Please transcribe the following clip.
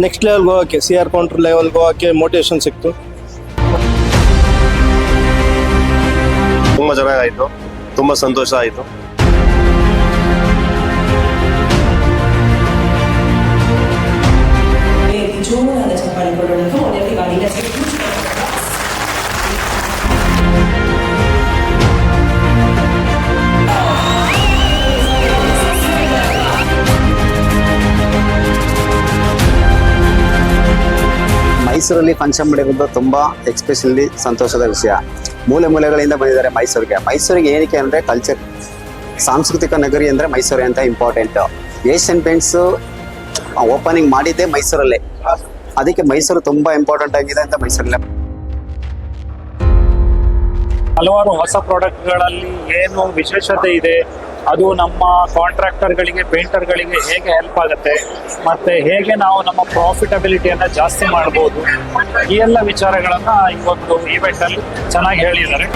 Next ಲೆವೆಲ್ಗೆ ಹೋಗೋಕ್ಕೆ CR counter ಲೆವೆಲ್ಗೆ ಹೋಗೋಕ್ಕೆ ಮೋಟಿವೇಶನ್ ಸಿಕ್ತು. ತುಂಬ ಚೆನ್ನಾಗಾಯಿತು, ತುಂಬ ಸಂತೋಷ ಆಯಿತು. ಮೈಸೂರಲ್ಲಿ ಫಂಕ್ಷನ್ ಮಾಡಿರೋದು ತುಂಬ ಎಕ್ಸ್ಪೆಷಲಿ ಸಂತೋಷದ ವಿಷಯ. ಮೂಲೆ ಮೂಲೆಗಳಿಂದ ಬಂದಿದ್ದಾರೆ ಮೈಸೂರಿಗೆ ಏನಕ್ಕೆ ಅಂದರೆ ಕಲ್ಚರ್, ಸಾಂಸ್ಕೃತಿಕ ನಗರಿ ಅಂದರೆ ಮೈಸೂರು ಅಂತ ಇಂಪಾರ್ಟೆಂಟು. ಏಷ್ಯನ್ ಪೇಂಟ್ಸು ಓಪನಿಂಗ್ ಮಾಡಿದ್ದೇ ಮೈಸೂರಲ್ಲೇ, ಅದಕ್ಕೆ ಮೈಸೂರು ತುಂಬ ಇಂಪಾರ್ಟೆಂಟ್ ಆಗಿದೆ ಅಂತ ಮೈಸೂರಲ್ಲೇ. ಹಲವಾರು ಹೊಸ ಪ್ರಾಡಕ್ಟ್ಗಳಲ್ಲಿ ಏನು ವಿಶೇಷತೆ ಇದೆ, ಅದು ನಮ್ಮ ಕಾಂಟ್ರಾಕ್ಟರ್ಗಳಿಗೆ, ಪೇಂಟರ್ಗಳಿಗೆ ಹೇಗೆ ಹೆಲ್ಪ್ ಆಗುತ್ತೆ, ಮತ್ತು ಹೇಗೆ ನಾವು ನಮ್ಮ ಪ್ರಾಫಿಟಬಿಲಿಟಿಯನ್ನು ಜಾಸ್ತಿ ಮಾಡ್ಬೋದು, ಈ ಎಲ್ಲ ವಿಚಾರಗಳನ್ನು ಈ ಒಂದು ಈವೆಂಟಲ್ಲಿ ಚೆನ್ನಾಗಿ ಹೇಳಿದ್ದಾರೆ.